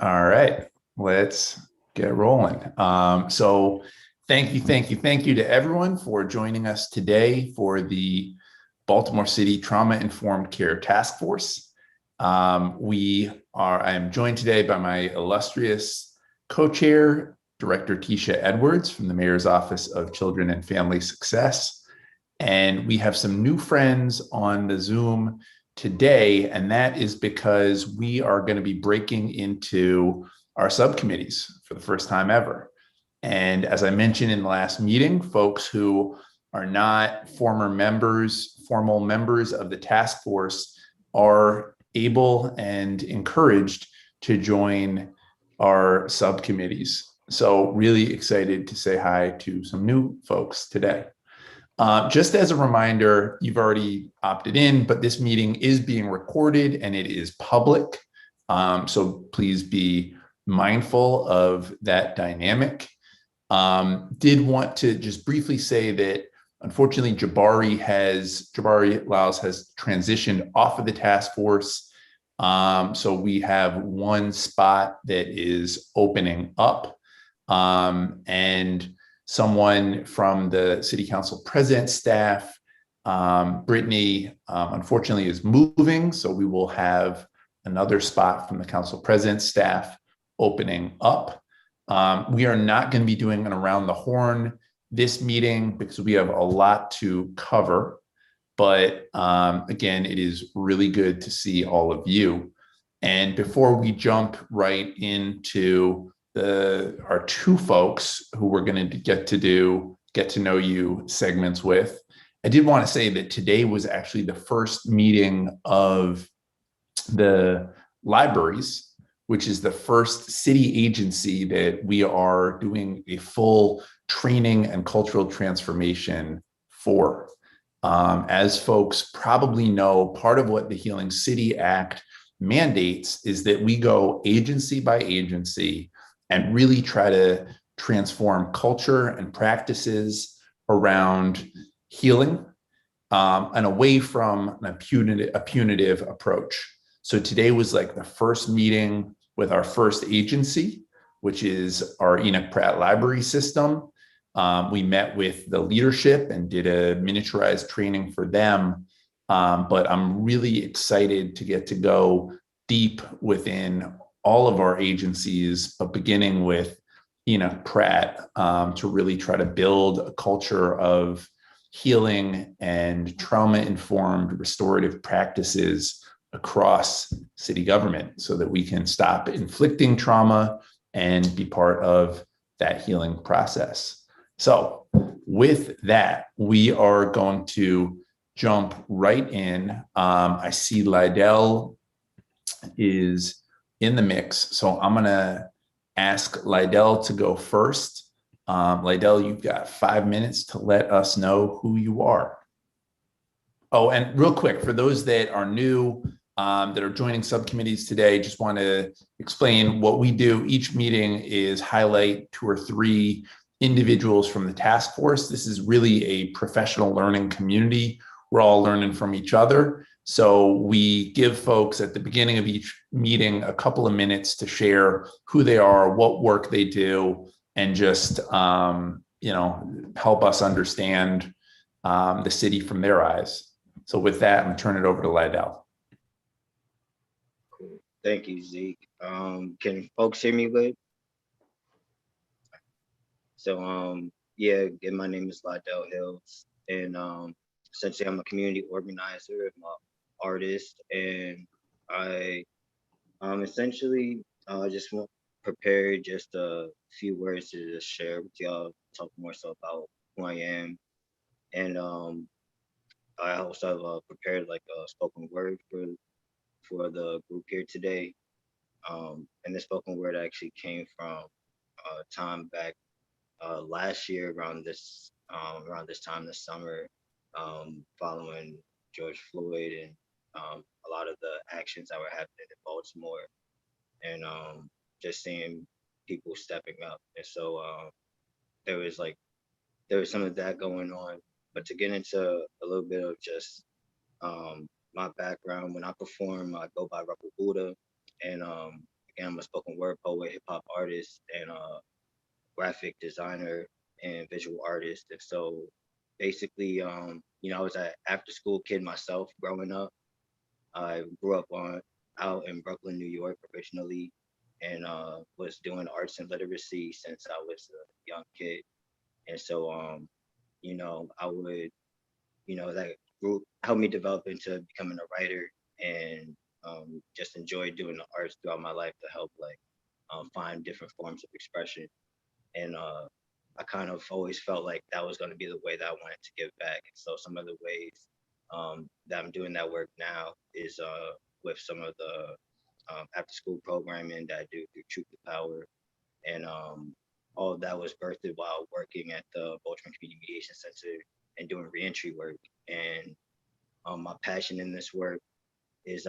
All right, let's get rolling. So thank you to everyone for joining us today for the Baltimore City Trauma Informed Care Task Force. I am joined today by my illustrious co-chair, Director Tisha Edwards from the Mayor's Office of Children and Family Success. And we have some new friends on the Zoom today, and that is because we are going to be breaking into our subcommittees for the first time ever. And as I mentioned in the last meeting, folks who are not formal members of the task force are able and encouraged to join our subcommittees. So really excited to say hi to some new folks today. Just as a reminder, you've already opted in, but this meeting is being recorded and it is public. So please be mindful of that dynamic. Did want to just briefly say that unfortunately Jabari Laos has transitioned off of the task force. So we have one spot that is opening up. And someone from the city council president staff, Brittany, unfortunately is moving. So we will have another spot from the council president staff opening up. We are not going to be doing an around the horn this meeting because we have a lot to cover. But again, it is really good to see all of you. And before we jump right into our two folks who we're going to get to know you segments with, I did want to say that today was actually the first meeting of the libraries, which is the first city agency that we are doing a full training and cultural transformation for. As folks probably know, part of what the Healing City Act mandates is that we go agency by agency and really try to transform culture and practices around healing and away from a punitive approach. So today was like the first meeting with our first agency, which is our Enoch Pratt Library System. We met with the leadership and did a miniaturized training for them. But I'm really excited to get to go deep within all of our agencies, but beginning with Enoch Pratt, to really try to build a culture of healing and trauma-informed restorative practices across city government so that we can stop inflicting trauma and be part of that healing process. So with that, we are going to jump right in. I see Lydell is in the mix. So I'm going to ask Lydell to go first. Lydell, you've got 5 minutes to let us know who you are. Oh, and real quick, for those that are new, that are joining subcommittees today, just want to explain what we do. Each meeting is highlight 2 or 3 individuals from the task force. This is really a professional learning community. We're all learning from each other. So we give folks at the beginning of each meeting a couple of minutes to share who they are, what work they do, and just help us understand the city from their eyes. So with that, I'm gonna turn it over to Lydell. Cool. Thank you, Zeke. Can folks hear me good? So yeah, again, my name is Lydell Hills, and essentially I'm a community organizer, I'm an artist, and I essentially just want prepared just a few words to just share with y'all, talk more so about who I am, and I also have prepared like a spoken word for the group here today. And the spoken word actually came from time back last year around this time this summer, following George Floyd and a lot of the actions that were happening in Baltimore, and just seeing people stepping up. And so there was like there was some of that going on. But to get into a little bit of just my background, when I perform, I go by Rubber Buddha, and and I'm a spoken word poet, hip hop artist, and graphic designer and visual artist. And so basically, I was an after school kid myself growing up. I grew up out in Brooklyn, New York originally, and was doing arts and literacy since I was a young kid. And so, I would, that group helped me develop into becoming a writer, and just enjoy doing the arts throughout my life to help find different forms of expression. And I kind of always felt like that was going to be the way that I wanted to give back. And so some of the ways that I'm doing that work now is with some of the after school programming that I do through Truth to Power. And all of that was birthed while working at the Baltimore Community Mediation Center and doing reentry work. And my passion in this work is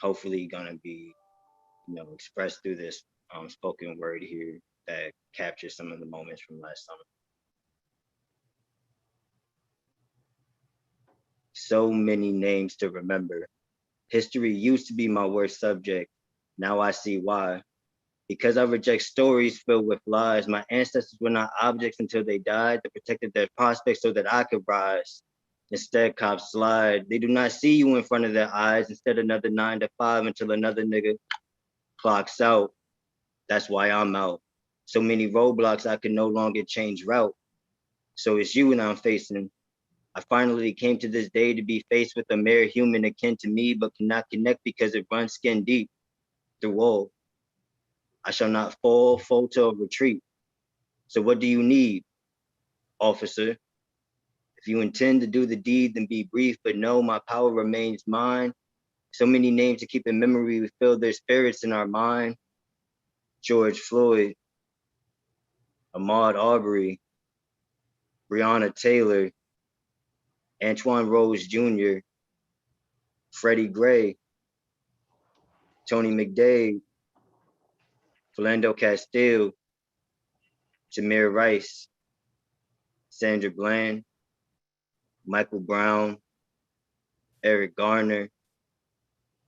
hopefully going to be, expressed through this spoken word here that captures some of the moments from last summer. So many names to remember. History used to be my worst subject. Now I see why. Because I reject stories filled with lies. My ancestors were not objects until they died. They protected their prospects so that I could rise. Instead, cops slide. They do not see you in front of their eyes. Instead, another 9 to 5 until another nigga clocks out. That's why I'm out. So many roadblocks I can no longer change route. So it's you and I'm facing. I finally came to this day to be faced with a mere human akin to me, but cannot connect because it runs skin deep through all. I shall not fall to a retreat. So what do you need, officer? If you intend to do the deed, then be brief, but no, my power remains mine. So many names to keep in memory, we feel their spirits in our mind. George Floyd, Ahmaud Arbery, Breonna Taylor, Antoine Rose Jr., Freddie Gray, Tony McDade, Philando Castile, Jameer Rice, Sandra Bland, Michael Brown, Eric Garner,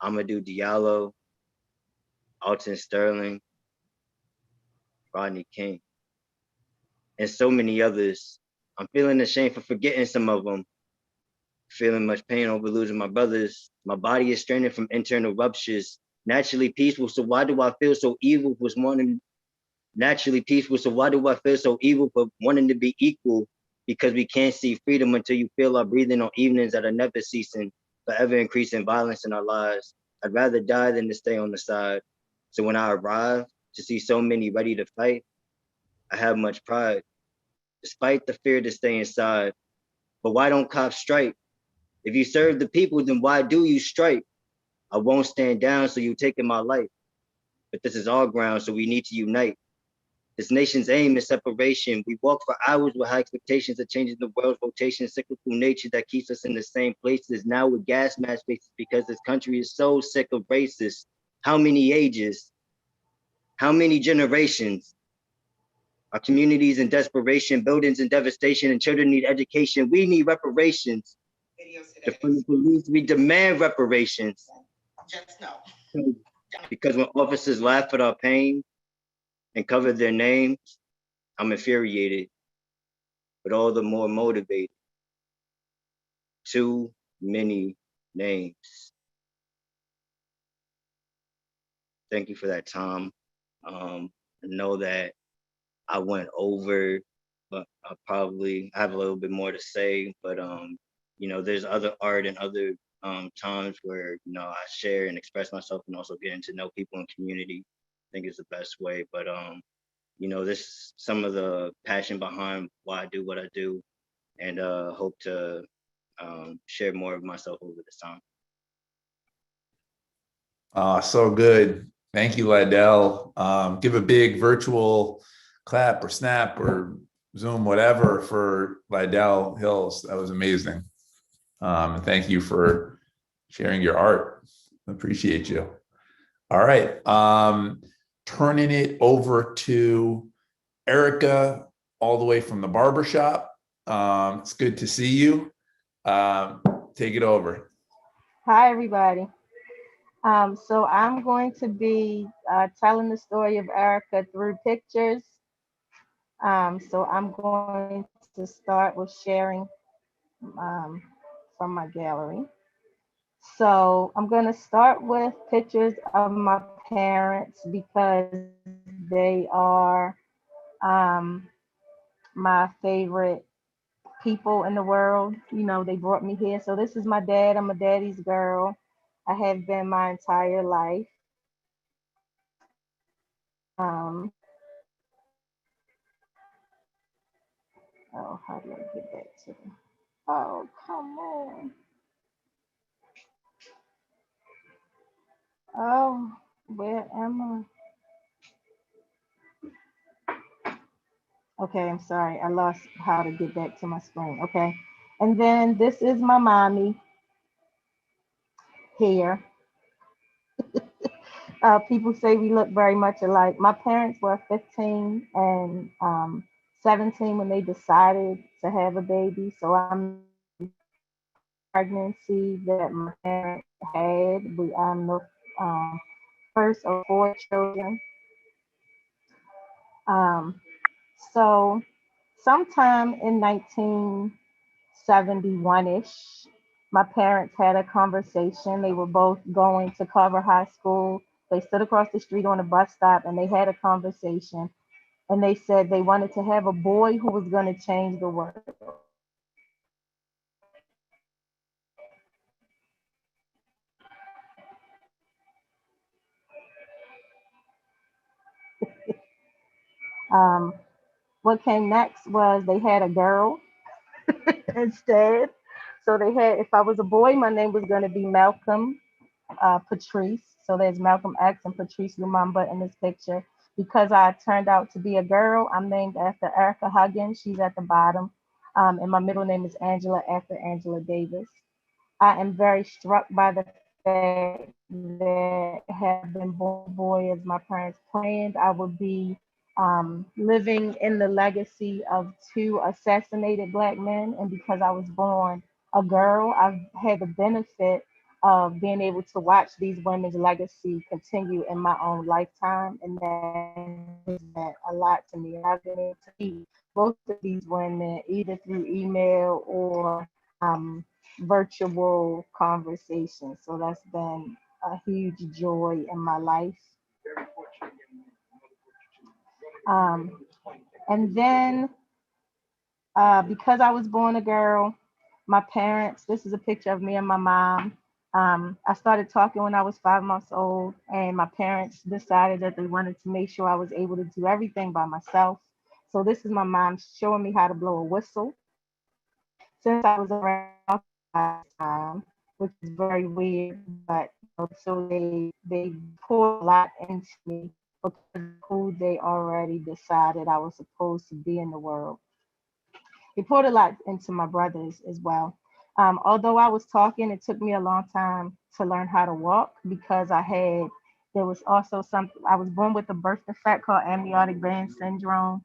Amadou Diallo, Alton Sterling, Rodney King, and so many others. I'm feeling ashamed for forgetting some of them. Feeling much pain over losing my brothers. My body is straining from internal ruptures. Naturally peaceful, so why do I feel so evil for wanting naturally peaceful? So why do I feel so evil for wanting to be equal? Because we can't see freedom until you feel our breathing on evenings that are never ceasing, forever increasing violence in our lives. I'd rather die than to stay on the side. So when I arrive to see so many ready to fight, I have much pride, despite the fear to stay inside. But why don't cops strike? If you serve the people, then why do you strike? I won't stand down, so you taking my life. But this is our ground, so we need to unite. This nation's aim is separation. We walk for hours with high expectations of changing the world's rotation, cyclical nature that keeps us in the same places. Now with gas mask faces because this country is so sick of racists. How many ages? How many generations? Our communities in desperation, buildings in devastation, and children need education. We need reparations. From the police, we demand reparations. Just no. Because when officers laugh at our pain and cover their names, I'm infuriated, but all the more motivated. Too many names. Thank you for that, Tom. I know that I went over, but I have a little bit more to say, but there's other art and other times where, I share and express myself and also getting to know people in community. I think is the best way, but this some of the passion behind why I do what I do, and hope to share more of myself over this time. So good. Thank you, Lydell. Give a big virtual clap or snap or Zoom, whatever, for Lydell Hills. That was amazing. And thank you for sharing your art. Appreciate you. All right. Turning it over to Erica, all the way from the barbershop. It's good to see you. Take it over. Hi, everybody. So I'm going to be telling the story of Erica through pictures. So I'm going to start with sharing um, from my gallery. So I'm going to start with pictures of my parents because they are um, my favorite people in the world. You know, they brought me here. So this is my dad. I'm a daddy's girl. I have been my entire life. Oh, how do I get back to them? Oh, come on. Oh, where am I? Okay, I'm sorry. I lost how to get back to my screen. Okay. And then this is my mommy here. People say we look very much alike. My parents were 15 and 17 when they decided to have a baby. So I'm the pregnancy that my parents had. I'm the first of four children. Um, so sometime in 1971-ish, my parents had a conversation. They were both going to Carver High School. They stood across the street on a bus stop and they had a conversation. And they said they wanted to have a boy who was going to change the world. Um, what came next was they had a girl instead. So they had, if I was a boy, my name was going to be Malcolm Patrice. So there's Malcolm X and Patrice Lumumba in this picture. Because I turned out to be a girl, I'm named after Erica Huggins. She's at the bottom. And my middle name is Angela after Angela Davis. I am very struck by the fact that had I been born a boy as my parents planned, I would be living in the legacy of two assassinated black men. And because I was born a girl, I've had the benefit of being able to watch these women's legacy continue in my own lifetime. And that meant a lot to me. And I've been able to meet both of these women either through email or virtual conversations. So that's been a huge joy in my life. Um, and then because I was born a girl, my parents, this is a picture of me and my mom. I started talking when I was 5 months old, and my parents decided that they wanted to make sure I was able to do everything by myself. So this is my mom showing me how to blow a whistle. Since I was around time, which is very weird, but so they poured a lot into me because of who they already decided I was supposed to be in the world. They poured a lot into my brothers as well. Although I was talking, it took me a long time to learn how to walk because there was also something, I was born with a birth defect called amniotic vein syndrome.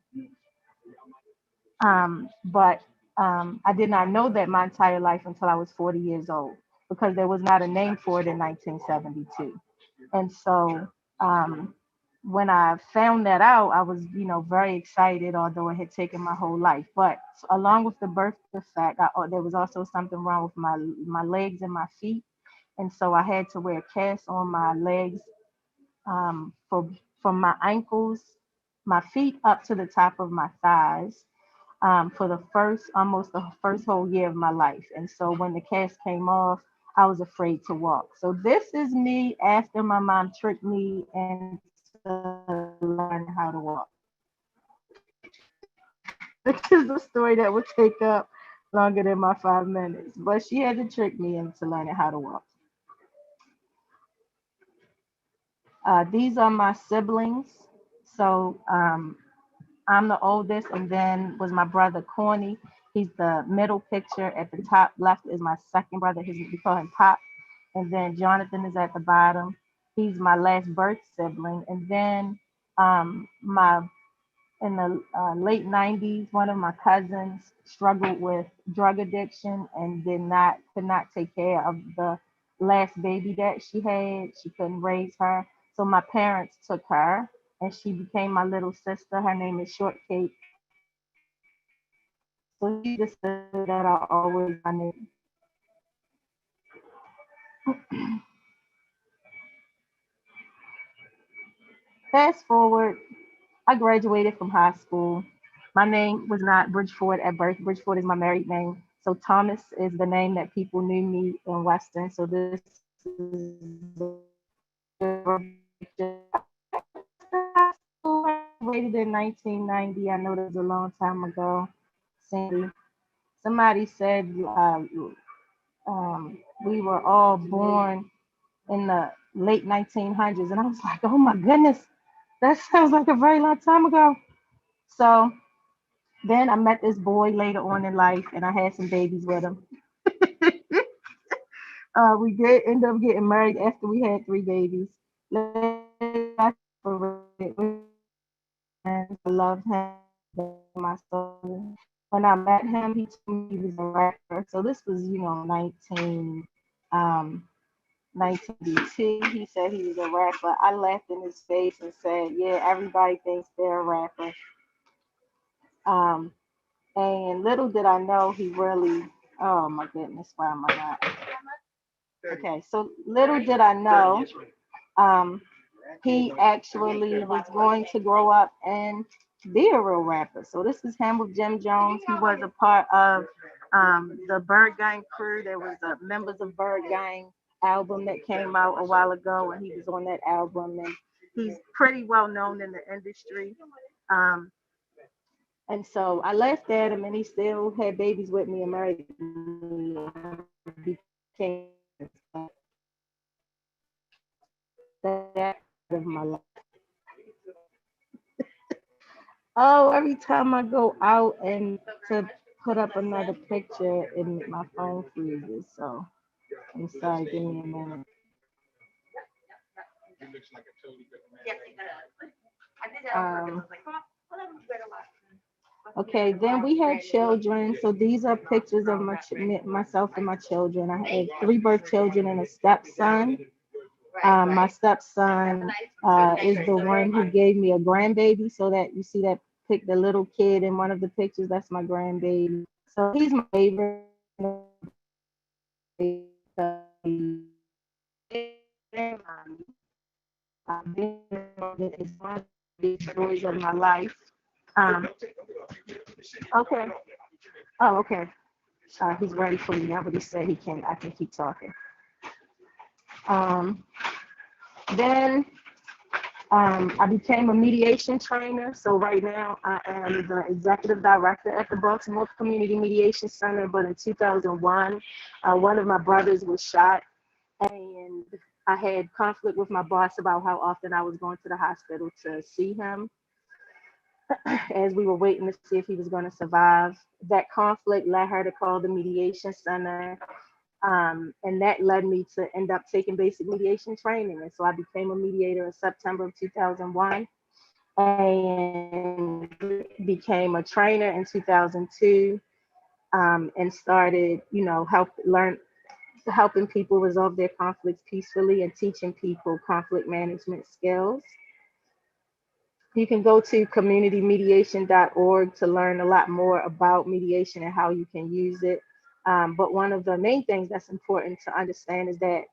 But I did not know that my entire life until I was 40 years old because there was not a name for it in 1972. And so um, when I found that out, I was, very excited, although it had taken my whole life. But along with the birth defect, there was also something wrong with my legs and my feet. And so I had to wear a cast on my legs from my ankles, my feet up to the top of my thighs for almost the first whole year of my life. And so when the cast came off, I was afraid to walk. So this is me after my mom tricked me into learning how to walk. This is a story that would take up longer than my 5 minutes, but she had to trick me into learning how to walk. These are my siblings. So I'm the oldest, and then was my brother Corny. He's the middle picture. At the top left is my second brother. We call him Pop. And then Jonathan is at the bottom. He's my last birth sibling. And then my in the late 90s, one of my cousins struggled with drug addiction and could not take care of the last baby that she had. She couldn't raise her. So my parents took her and she became my little sister. Her name is Shortcake. So she's the sister that I always wanted. Fast forward, I graduated from high school. My name was not Bridgeford at birth. Bridgeford is my married name. So Thomas is the name that people knew me in Western. So this graduated in 1990. I know that was a long time ago. Sandy. Somebody said we were all born in the late 1900s. And I was like, oh my goodness, that sounds like a very long time ago. So then I met this boy later on in life and I had some babies with him. We did end up getting married after we had three babies. I love him, my son. When I met him, he told me he was a rapper. So this was, 1992. He said he was a rapper. I laughed in his face and said, yeah, everybody thinks they're a rapper. And little did I know he really, oh my goodness, why am I not? Okay, so little did I know um, he actually was going to grow up and be a real rapper. So this is him with Jim Jones. He was a part of the Bird Gang crew. There was a Members of Bird Gang album that came out a while ago, and he was on that album. And he's pretty well known in the industry. Um, and so I laughed at him, and he still had babies with me and married me. Became that of my life. Oh, every time I go out and to put up another picture, and my phone freezes. So I'm sorry, give me a minute. Um, okay, then we had children. So these are pictures of myself and my children. I have three birth children and a stepson. My stepson is the one who gave me a grandbaby. So that you see that pic, the little kid in one of the pictures, that's my grandbaby. So he's my favorite. It's one of the stories of my life. Um, okay. Oh, okay. He's ready for me now, but he said he can. I can keep talking. Um, then I became a mediation trainer. So right now I am the executive director at the Baltimore Community Mediation Center. But in 2001, one of my brothers was shot, and I had conflict with my boss about how often I was going to the hospital to see him as we were waiting to see if he was going to survive. That conflict led her to call the mediation center. And that led me to end up taking basic mediation training. And so I became a mediator in September of 2001 and became a trainer in 2002 and started, helping people resolve their conflicts peacefully and teaching people conflict management skills. You can go to communitymediation.org to learn a lot more about mediation and how you can use it. But one of the main things that's important to understand is that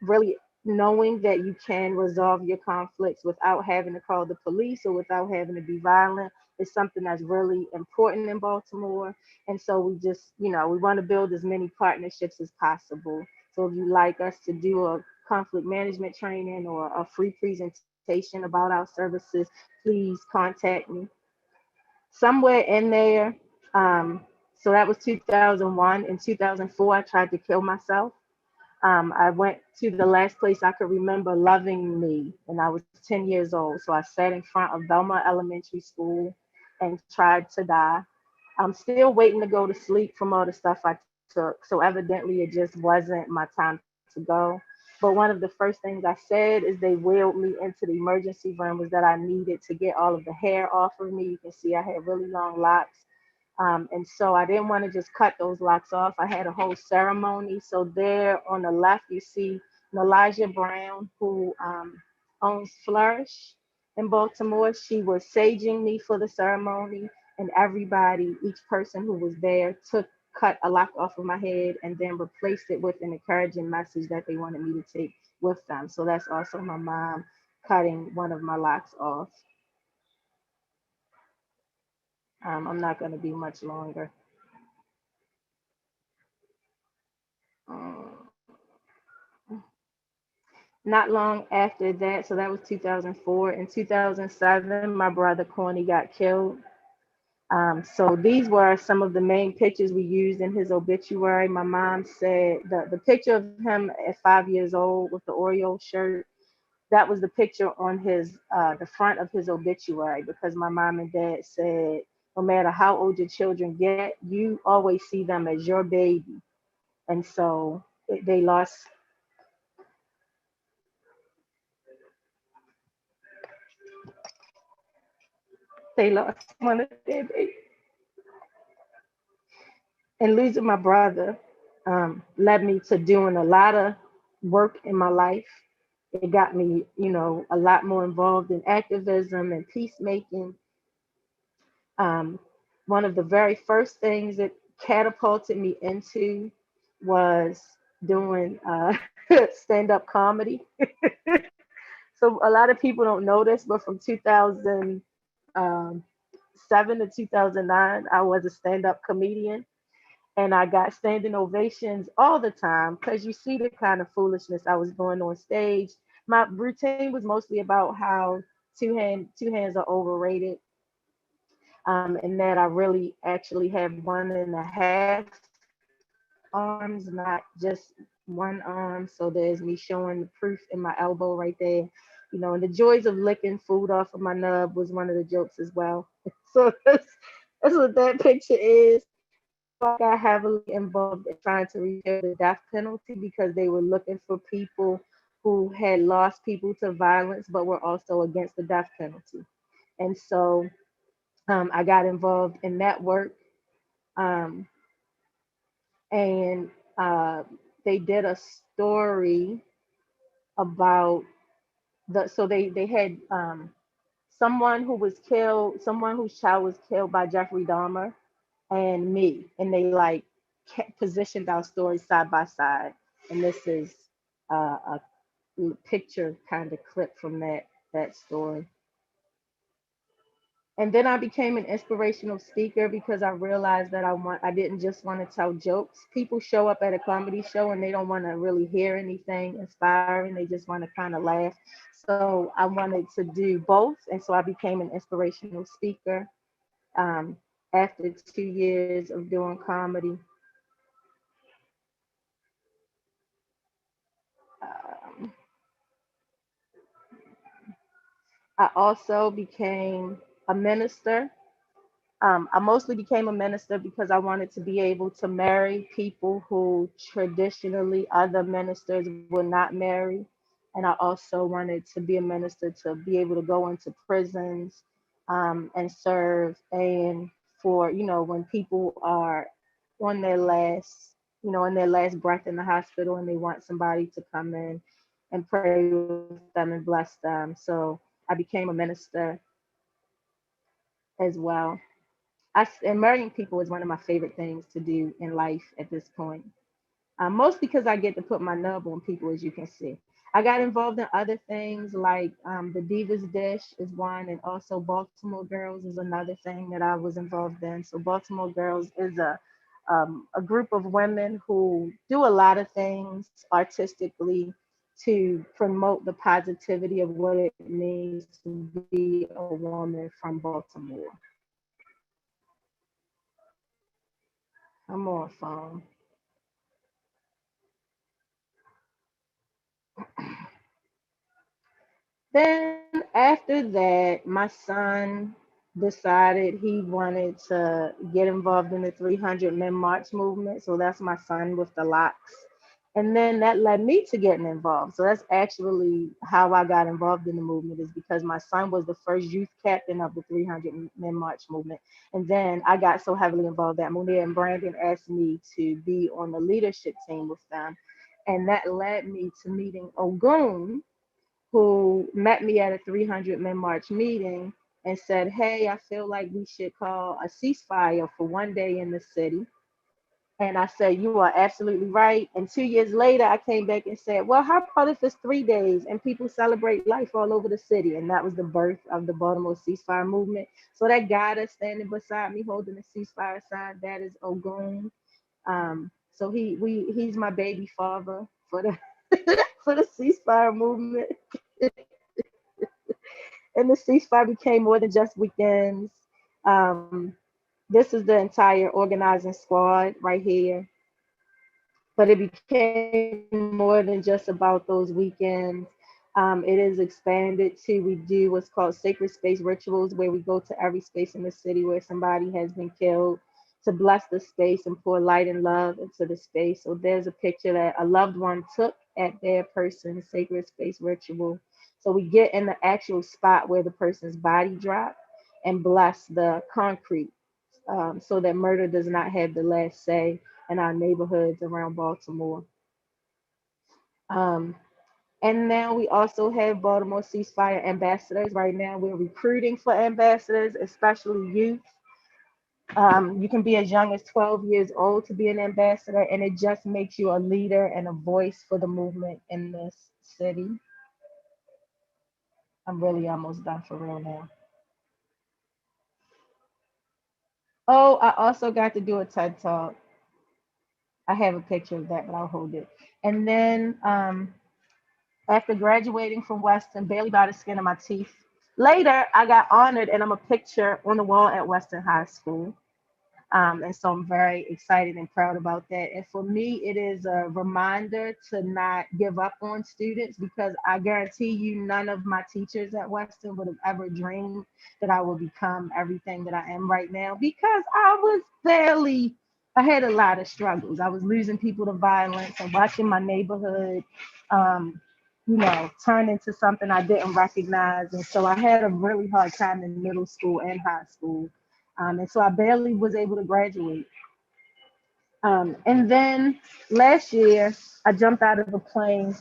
really knowing that you can resolve your conflicts without having to call the police or without having to be violent is something that's really important in Baltimore. And so we just, we want to build as many partnerships as possible. So if you like us to do a conflict management training or a free presentation about our services, please contact me. Somewhere in there, so that was 2001. In 2004, I tried to kill myself. I went to the last place I could remember loving me, and I was 10 years old. So I sat in front of Belmont Elementary School and tried to die. I'm still waiting to go to sleep from all the stuff I took. So evidently, it just wasn't my time to go. But one of the first things I said is they wheeled me into the emergency room was that I needed to get all of the hair off of me. You can see I had really long locks. And so I didn't want to just cut those locks off. I had a whole ceremony. So there on the left, you see Elijah Brown, who owns Flourish in Baltimore. She was saging me for the ceremony, and everybody, each person who was there, cut a lock off of my head and then replaced it with an encouraging message that they wanted me to take with them. So that's also my mom cutting one of my locks off. I'm not going to be much longer. Um, Not long after that, so that was 2004. In 2007, my brother Corny got killed. So these were some of the main pictures we used in his obituary. My mom said the picture of him at 5 years old with the Oreo shirt, that was the picture on his the front of his obituary, because my mom and dad said no matter how old your children get, you always see them as your baby. And so they lost one of their babies. And losing my brother led me to doing a lot of work in my life. It got me, a lot more involved in activism and peacemaking. Um, One of the very first things that catapulted me into was doing stand-up comedy. So a lot of people don't know this, but from 2007 to 2009, I was a stand-up comedian. And I got standing ovations all the time because you see the kind of foolishness I was doing on stage. My routine was mostly about how two hands are overrated, and that I really actually have 1.5 arms, not just one arm. So there's me showing the proof in my elbow right there. And the joys of licking food off of my nub was one of the jokes as well. So that's what that picture is. I got heavily involved in trying to repeal the death penalty because they were looking for people who had lost people to violence but were also against the death penalty. And so I got involved in that work. Um, and they did a story about so they had someone who was killed, someone whose child was killed by Jeffrey Dahmer, and me, and they like positioned our stories side by side. And this is a picture kind of clip from that story. And then I became an inspirational speaker because I realized that I didn't just want to tell jokes. People show up at a comedy show and they don't want to really hear anything inspiring. They just want to kind of laugh. So I wanted to do both. And so I became an inspirational speaker um, after 2 years of doing comedy. Um, I also became a minister. I mostly became a minister because I wanted to be able to marry people who traditionally other ministers would not marry. And I also wanted to be a minister to be able to go into prisons and serve. And for, when people are on their last, on their last breath in the hospital and they want somebody to come in and pray with them and bless them. So I became a minister as well. And marrying people is one of my favorite things to do in life at this point. Most because I get to put my nub on people, as you can see. I got involved in other things like the Divas Dish is one, and also Baltimore Girls is another thing that I was involved in. So Baltimore Girls is a group of women who do a lot of things artistically to promote the positivity of what it means to be a woman from Baltimore. I'm on phone. Then after that, my son decided he wanted to get involved in the 300 Men March movement. So that's my son with the locks. And then that led me to getting involved. So that's actually how I got involved in the movement, is because my son was the first youth captain of the 300 Men March movement. And then I got so heavily involved that Munir and Brandon asked me to be on the leadership team with them. And that led me to meeting Ogun, who met me at a 300 Men March meeting and said, hey, I feel like we should call a ceasefire for one day in the city. And I said, you are absolutely right. And 2 years later, I came back and said, well, how about if it's 3 days and people celebrate life all over the city? And that was the birth of the Baltimore ceasefire movement. So that guy that's standing beside me holding the ceasefire sign, that is Ogun. So he's my baby father for the for the ceasefire movement. And the ceasefire became more than just weekends. Um, this is the entire organizing squad right here. But it became more than just about those weekends. It is expanded to, we do what's called sacred space rituals, where we go to every space in the city where somebody has been killed to bless the space and pour light and love into the space. So there's a picture that a loved one took at their person's sacred space ritual. So we get in the actual spot where the person's body dropped and bless the concrete, so that murder does not have the last say in our neighborhoods around Baltimore. Um, and now we also have Baltimore ceasefire ambassadors. Right now, we're recruiting for ambassadors, especially youth. You can be as young as 12 years old to be an ambassador, and it just makes you a leader and a voice for the movement in this city. I'm really almost done for real now. Oh, I also got to do a TED Talk. I have a picture of that, but I'll hold it. And then after graduating from Western, barely by the skin of my teeth. Later, I got honored, and I'm a picture on the wall at Western High School. And so I'm very excited and proud about that. And for me, it is a reminder to not give up on students, because I guarantee you, none of my teachers at Western would have ever dreamed that I would become everything that I am right now, because I had a lot of struggles. I was losing people to violence and watching my neighborhood, um, turn into something I didn't recognize. And so I had a really hard time in middle school and high school. And so I barely was able to graduate. And then last year, I jumped out of a plane.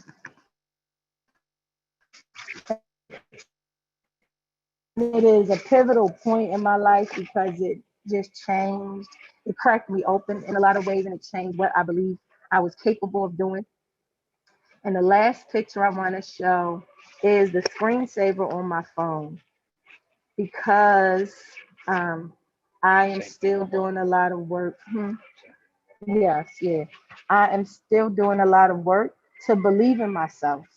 It is a pivotal point in my life because it just changed. It cracked me open in a lot of ways, and it changed what I believe I was capable of doing. And the last picture I want to show is the screensaver on my phone, because um, I am still doing a lot of work. Yes, yeah. I am still doing a lot of work to believe in myself.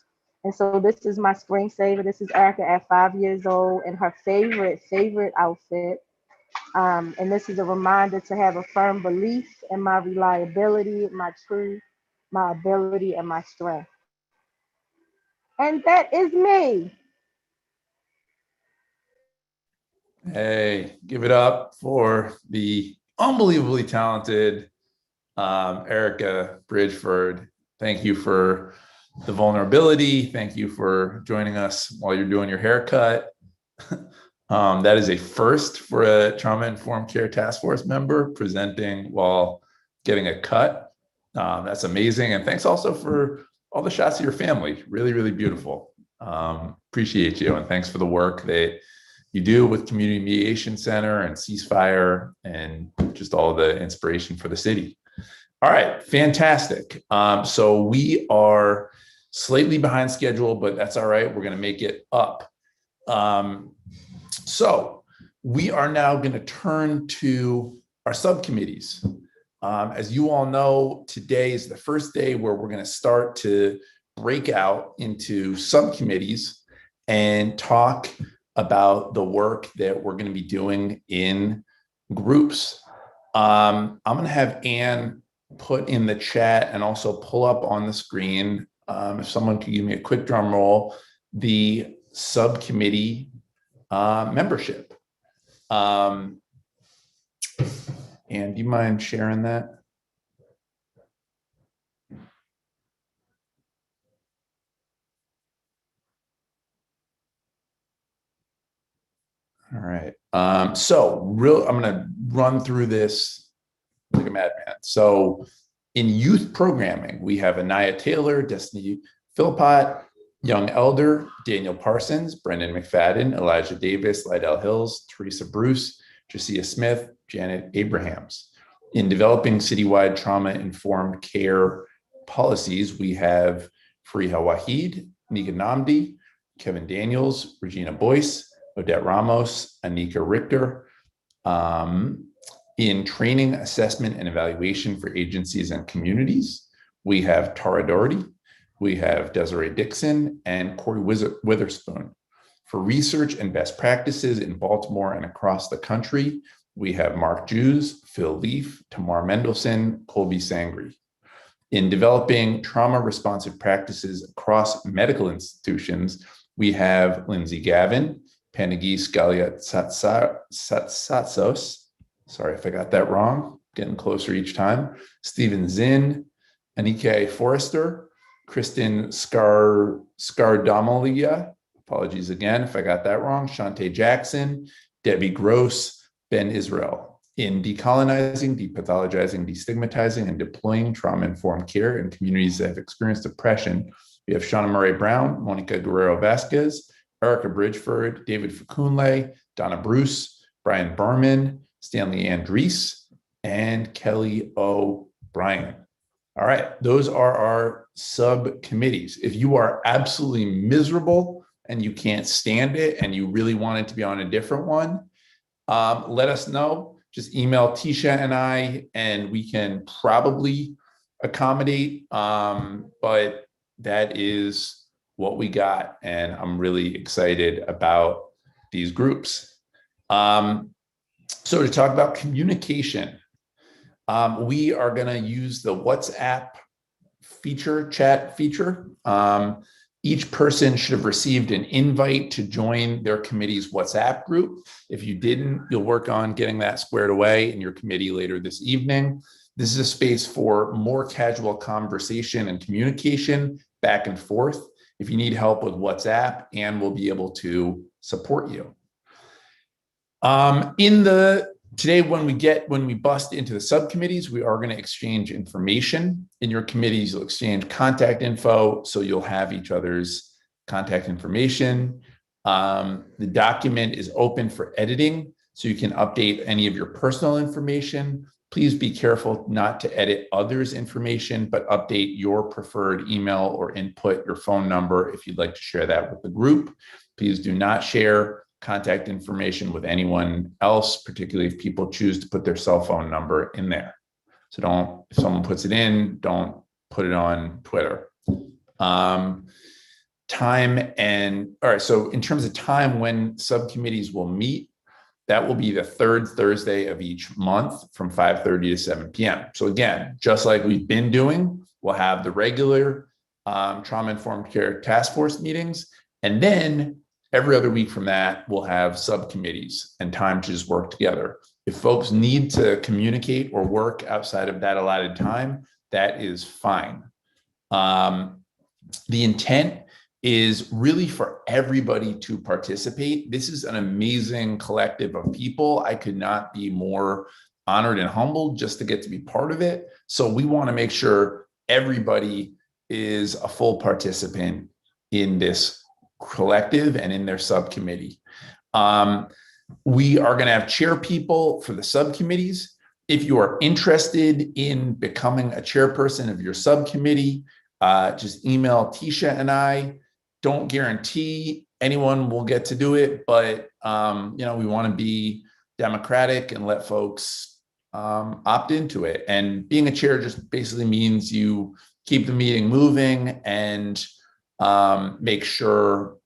And so this is my screensaver. This is Erica at 5 years old in her favorite outfit. And this is a reminder to have a firm belief in my reliability, my truth, my ability, and my strength. And that is me. Hey, give it up for the unbelievably talented Erica Bridgeford. Thank you for the vulnerability. Thank you for joining us while you're doing your haircut. That is a first for a trauma-informed care task force member presenting while getting a cut. That's amazing. And thanks also for all the shots of your family. Really, really beautiful. Appreciate you. And thanks for the work that you do with Community Mediation Center and Ceasefire, and just all the inspiration for the city. All right, fantastic. So we are slightly behind schedule, but that's all right. We're going to make it up. So we are now going to turn to our subcommittees. As you all know, today is the first day where we're going to start to break out into subcommittees and talk about the work that we're going to be doing in groups. I'm going to have Anne put in the chat and also pull up on the screen, if someone could give me a quick drum roll, the subcommittee membership. And do you mind sharing that? All right. I'm going to run through this like a madman. So in youth programming, we have Anaya Taylor, Destiny Philpott, Young Elder, Daniel Parsons, Brendan McFadden, Elijah Davis, Lydell Hills, Teresa Bruce, Josiah Smith, Janet Abrahams. In developing citywide trauma-informed care policies, we have Fariha Wahid, Nika Namdi, Kevin Daniels, Regina Boyce, Odette Ramos, Anika Richter. In training, assessment, and evaluation for agencies and communities, we have Tara Doherty, we have Desiree Dixon, and Corey Witherspoon. For research and best practices in Baltimore and across the country, we have Mark Jews, Phil Leaf, Tamar Mendelson, Colby Sangri. In developing trauma-responsive practices across medical institutions, we have Lindsay Gavin, Panagis Galiatsatsos, sorry if I got that wrong, getting closer each time, Stephen Zinn, Anike Forrester, Kristen Scardomalia, apologies again if I got that wrong, Shante Jackson, Debbie Gross, Ben Israel. In decolonizing, depathologizing, destigmatizing, and deploying trauma-informed care in communities that have experienced oppression, we have Shauna Murray Brown, Monica Guerrero Vasquez, Erica Bridgeford, David Facunle, Donna Bruce, Brian Berman, Stanley Andrees, and Kelly O'Brien. All right, those are our subcommittees. If you are absolutely miserable and you can't stand it and you really want it to be on a different one, let us know. Just email Tisha and I, and we can probably accommodate. But that is what we got, and I'm really excited about these groups. So to talk about communication, we are going to use the WhatsApp chat feature. Each person should have received an invite to join their committee's WhatsApp group. If you didn't, you'll work on getting that squared away in your committee later this evening. This is a space for more casual conversation and communication back and forth. If you need help with WhatsApp, Anne will be able to support you. Today, when we bust into the subcommittees, we are going to exchange information. In your committees, you'll exchange contact info, so you'll have each other's contact information. The document is open for editing, so you can update any of your personal information. Please be careful not to edit others' information, but update your preferred email or input your phone number if you'd like to share that with the group. Please do not share contact information with anyone else, particularly if people choose to put their cell phone number in there. So if someone puts it in, don't put it on Twitter. All right, so in terms of time when subcommittees will meet, that will be the third Thursday of each month from 5:30 to 7 p.m. So again, just like we've been doing, we'll have the regular trauma-informed care task force meetings, and then every other week from that, we'll have subcommittees and time to just work together. If folks need to communicate or work outside of that allotted time, that is fine. The intent is really for everybody to participate. This is an amazing collective of people. I could not be more honored and humbled just to get to be part of it. So we want to make sure everybody is a full participant in this collective and in their subcommittee. We are going to have chair people for the subcommittees. If you are interested in becoming a chairperson of your subcommittee, just email Tisha and I. Don't guarantee anyone will get to do it, but we want to be democratic and let folks opt into it. And being a chair just basically means you keep the meeting moving and make sure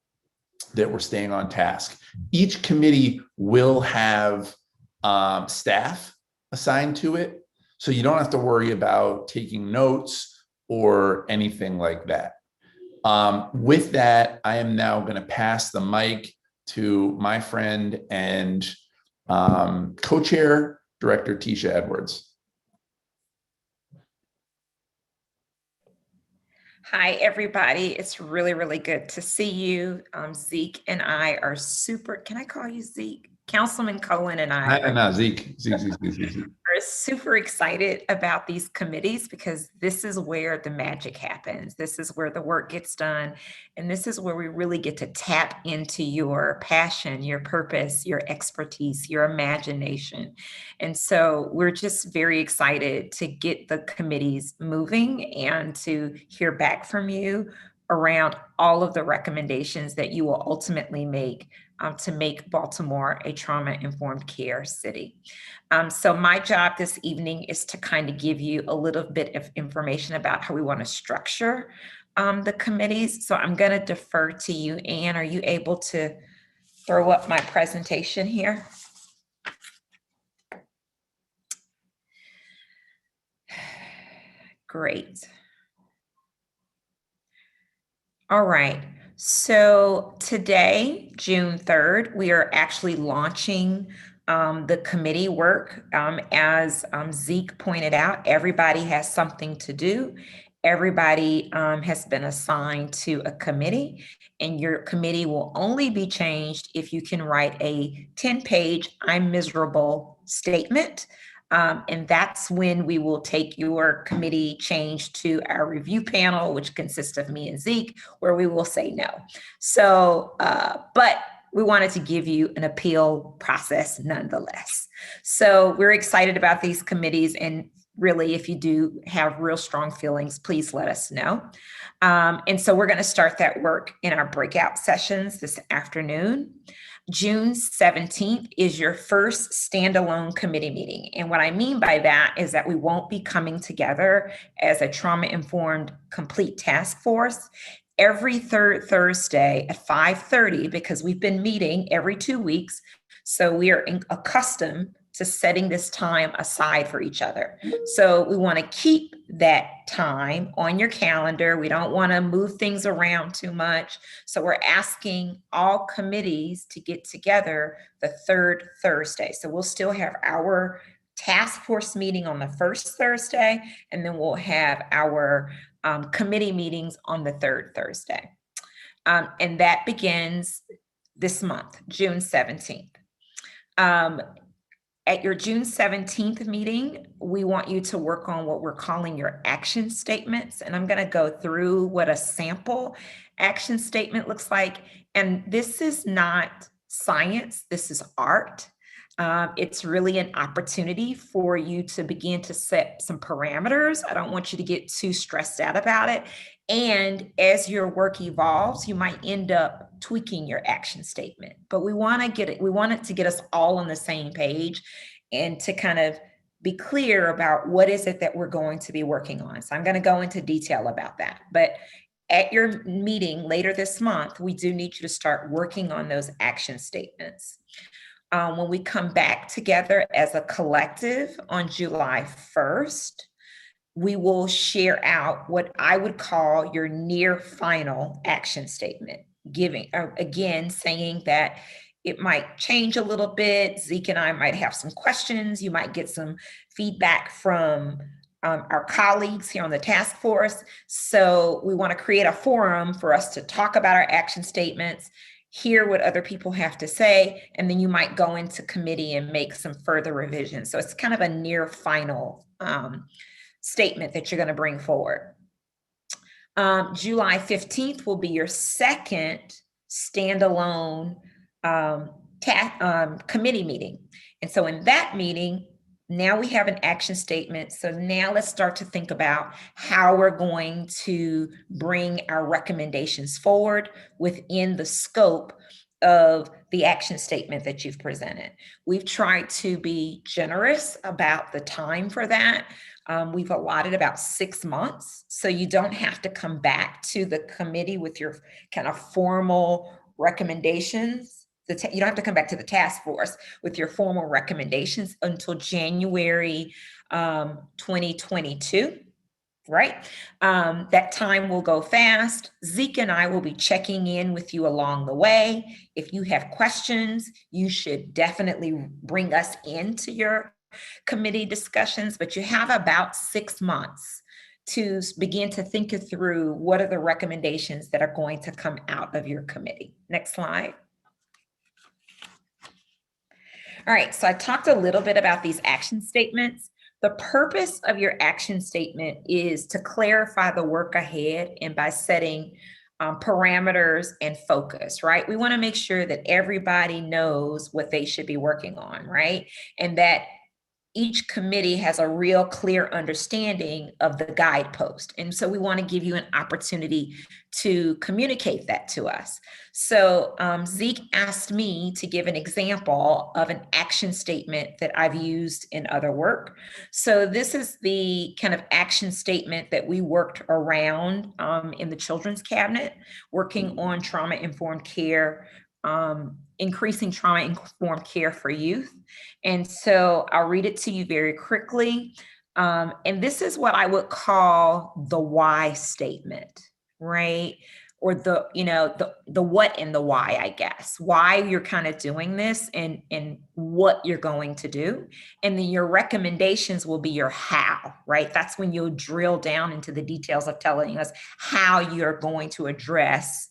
that we're staying on task. Each committee will have staff assigned to it, so you don't have to worry about taking notes or anything like that. With that, I am now going to pass the mic to my friend and co-chair, Director Tisha Edwards. Hi, everybody. It's really, really good to see you. Zeke and I are super, can I call you Zeke? Councilman Cohen and I No, Zeke. are super excited about these committees because this is where the magic happens. This is where the work gets done. And this is where we really get to tap into your passion, your purpose, your expertise, your imagination. And so we're just very excited to get the committees moving and to hear back from you around all of the recommendations that you will ultimately make to make Baltimore a trauma-informed care city. So my job this evening is to kind of give you a little bit of information about how we want to structure the committees. So I'm going to defer to you, Anne. Are you able to throw up my presentation here? Great. All right. So today, June 3rd, we are actually launching the committee work. As Zeke pointed out, everybody has something to do. Everybody has been assigned to a committee, and your committee will only be changed if you can write a 10-page "I'm miserable" statement. And that's when we will take your committee change to our review panel, which consists of me and Zeke, where we will say no. So, but we wanted to give you an appeal process nonetheless. So we're excited about these committees, and really, if you do have real strong feelings, please let us know. And so we're going to start that work in our breakout sessions this afternoon. June 17th is your first standalone committee meeting. And what I mean by that is that we won't be coming together as a trauma-informed complete task force every third Thursday at 5:30, because we've been meeting every 2 weeks. So we are accustomed to setting this time aside for each other. So we want to keep that time on your calendar. We don't want to move things around too much. So we're asking all committees to get together the third Thursday. So we'll still have our task force meeting on the first Thursday, and then we'll have our committee meetings on the third Thursday. And that begins this month, June 17th. At your June 17th meeting, we want you to work on what we're calling your action statements. And I'm going to go through what a sample action statement looks like. And this is not science, this is art. It's really an opportunity for you to begin to set some parameters. I don't want you to get too stressed out about it. And as your work evolves, you might end up tweaking your action statement. But we want it to get us all on the same page and to kind of be clear about what is it that we're going to be working on. So I'm going to go into detail about that. But at your meeting later this month, we do need you to start working on those action statements. When we come back together as a collective on July 1st, we will share out what I would call your near final action statement, again, saying that it might change a little bit. Zeke and I might have some questions. You might get some feedback from our colleagues here on the task force. So we want to create a forum for us to talk about our action statements, hear what other people have to say, and then you might go into committee and make some further revisions. So it's kind of a near final statement that you're going to bring forward. July 15th will be your second standalone committee meeting. And so in that meeting, now we have an action statement. So now let's start to think about how we're going to bring our recommendations forward within the scope of the action statement that you've presented. We've tried to be generous about the time for that. We've allotted about 6 months, so you don't have to come back to the committee with your kind of formal recommendations. You don't have to come back to the task force with your formal recommendations until January 2022, right? That time will go fast. Zeke and I will be checking in with you along the way. If you have questions, you should definitely bring us into your committee discussions, but you have about 6 months to begin to think through what are the recommendations that are going to come out of your committee. Next slide. All right, so I talked a little bit about these action statements. The purpose of your action statement is to clarify the work ahead and by setting parameters and focus, right? We want to make sure that everybody knows what they should be working on, right? And that each committee has a real clear understanding of the guidepost. And so we want to give you an opportunity to communicate that to us. So Zeke asked me to give an example of an action statement that I've used in other work. So this is the kind of action statement that we worked around in the children's cabinet, working on trauma-informed care, increasing trauma-informed care for youth. And so I'll read it to you very quickly. And this is what I would call the why statement, right? Or the, you know, the what and the why, I guess, why you're kind of doing this and what you're going to do. And then your recommendations will be your how, right? That's when you'll drill down into the details of telling us how you're going to address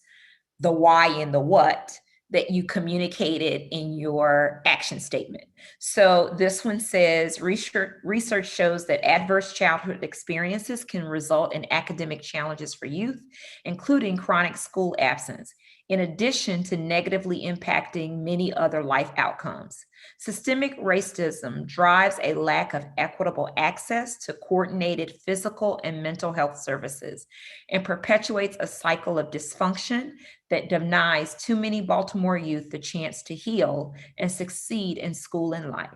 the why and the what that you communicated in your action statement. So this one says, research shows that adverse childhood experiences can result in academic challenges for youth, including chronic school absence, in addition to negatively impacting many other life outcomes. Systemic racism drives a lack of equitable access to coordinated physical and mental health services and perpetuates a cycle of dysfunction that denies too many Baltimore youth the chance to heal and succeed in school and life.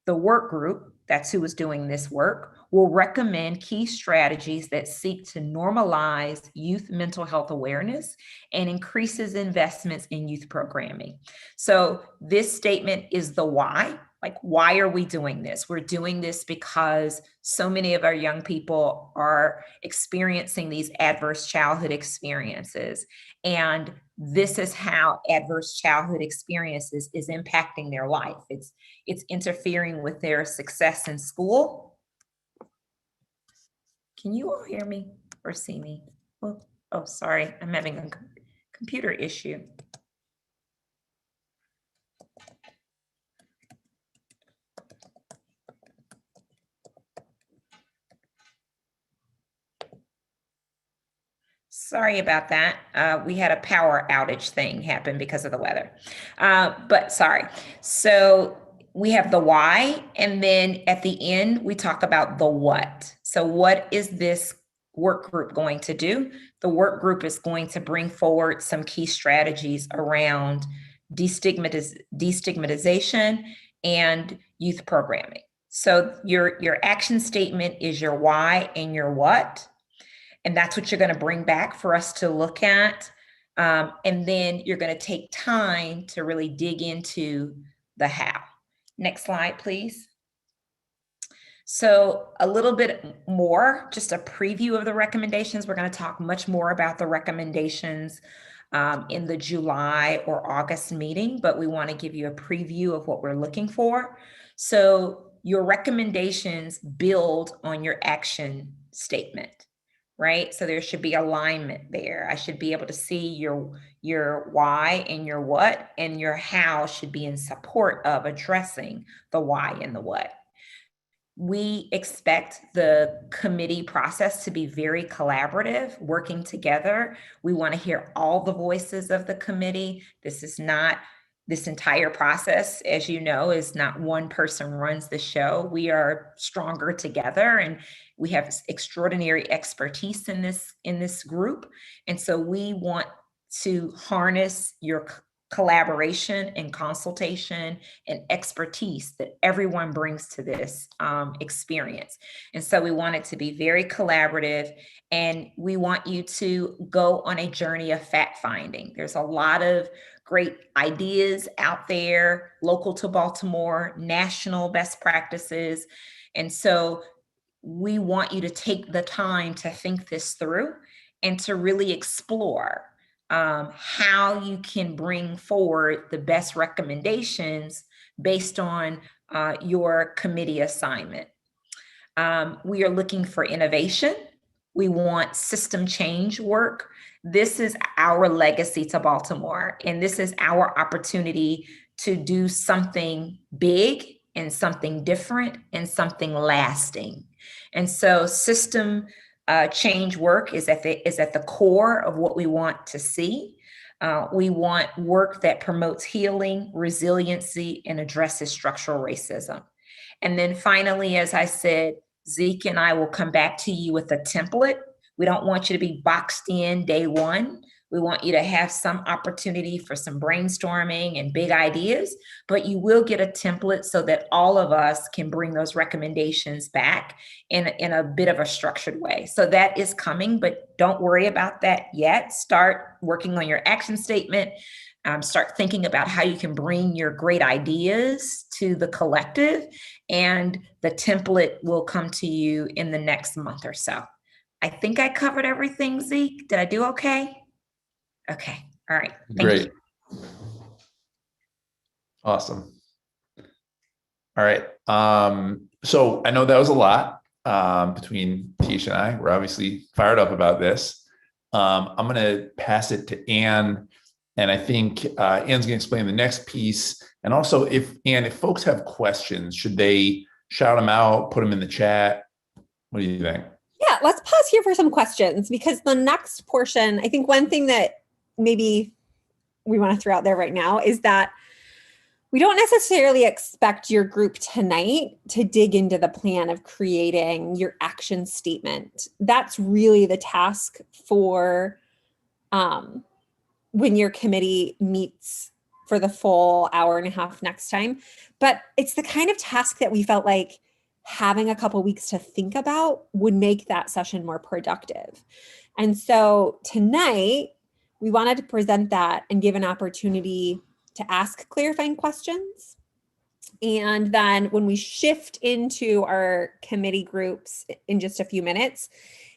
The work group, that's who is doing this work, will recommend key strategies that seek to normalize youth mental health awareness and increases investments in youth programming. So this statement is the why. Like, why are we doing this? We're doing this because so many of our young people are experiencing these adverse childhood experiences. And this is how adverse childhood experiences is impacting their life. It's interfering with their success in school. Can you all hear me or see me? Oh, sorry, I'm having a computer issue. Sorry about that. We had a power outage thing happen because of the weather, but sorry. So we have the why, and then at the end, we talk about the what. So what is this work group going to do? The work group is going to bring forward some key strategies around destigmatization and youth programming. So your action statement is your why and your what. And that's what you're going to bring back for us to look at. And then you're going to take time to really dig into the how. Next slide, please. So a little bit more, just a preview of the recommendations. We're going to talk much more about the recommendations in the July or August meeting, but we want to give you a preview of what we're looking for. So your recommendations build on your action statement, right? So there should be alignment there. I should be able to see your why and your what, and your how should be in support of addressing the why and the what. We expect the committee process to be very collaborative, working together. We want to hear all the voices of the committee. This entire process, as you know, is not one person runs the show. We are stronger together, and we have extraordinary expertise in this group. And so we want to harness your collaboration and consultation and expertise that everyone brings to this experience. And so we want it to be very collaborative, and we want you to go on a journey of fact finding. There's a lot of great ideas out there, local to Baltimore, national best practices. And so we want you to take the time to think this through and to really explore how you can bring forward the best recommendations based on your committee assignment. We are looking for innovation. We want system change work this is our legacy to Baltimore, and this is our opportunity to do something big and something different and something lasting. And so system change work is at the core of what we want to see. We want work that promotes healing, resiliency, and addresses structural racism. And then finally, as I said, Zeke and I will come back to you with a template. We don't want you to be boxed in day one. We want you to have some opportunity for some brainstorming and big ideas, but you will get a template so that all of us can bring those recommendations back in a bit of a structured way. So that is coming, but don't worry about that yet. Start working on your action statement. Start thinking about how you can bring your great ideas to the collective, and the template will come to you in the next month or so. I think I covered everything, Zeke. Did I do okay? Okay. All right. Great. Awesome. All right. So I know that was a lot between Tisha and I. We're obviously fired up about this. I'm going to pass it to Anne. And I think Anne's going to explain the next piece. And also, if folks have questions, should they shout them out, put them in the chat? What do you think? Yeah, let's pause here for some questions, because the next portion, I think one thing that maybe we want to throw out there right now is that we don't necessarily expect your group tonight to dig into the plan of creating your action statement. That's really the task for when your committee meets for the full hour and a half next time. But it's the kind of task that we felt like having a couple weeks to think about would make that session more productive. And so tonight, we wanted to present that and give an opportunity to ask clarifying questions. And then when we shift into our committee groups in just a few minutes,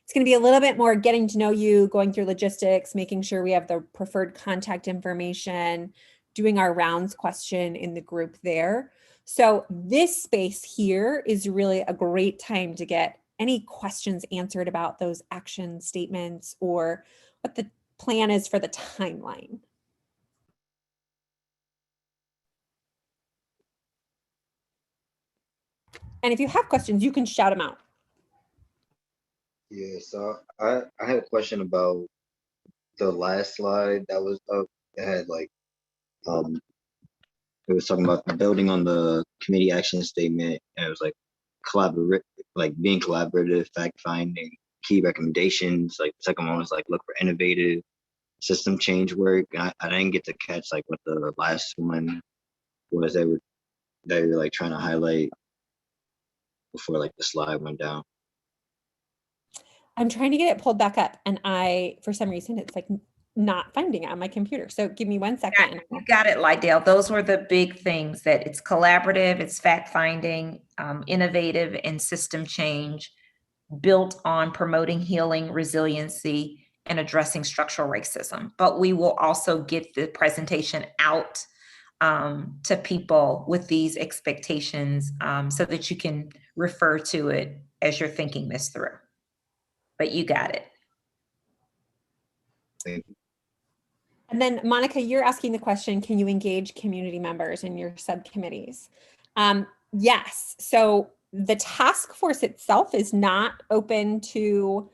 it's going to be a little bit more getting to know you, going through logistics, making sure we have the preferred contact information, doing our rounds question in the group there. So this space here is really a great time to get any questions answered about those action statements or what the plan is for the timeline. And if you have questions, you can shout them out. Yeah, so I had a question about the last slide that was up. It had like it was talking about building on the committee action statement, and it was like being collaborative, fact finding, key recommendations. Like the second one was like look for innovative system change work. And I didn't get to catch like what the last one was they were like trying to highlight before like the slide went down. I'm trying to get it pulled back up, and for some reason, it's like not finding it on my computer. So give me 1 second. You got it, Lydell. Those were the big things, that it's collaborative, it's fact-finding, innovative, and system change built on promoting healing, resiliency, and addressing structural racism. But we will also get the presentation out to people with these expectations so that you can refer to it as you're thinking this through. But you got it. Thank you. And then Monica, you're asking the question, can you engage community members in your subcommittees? Yes, so the task force itself is not open to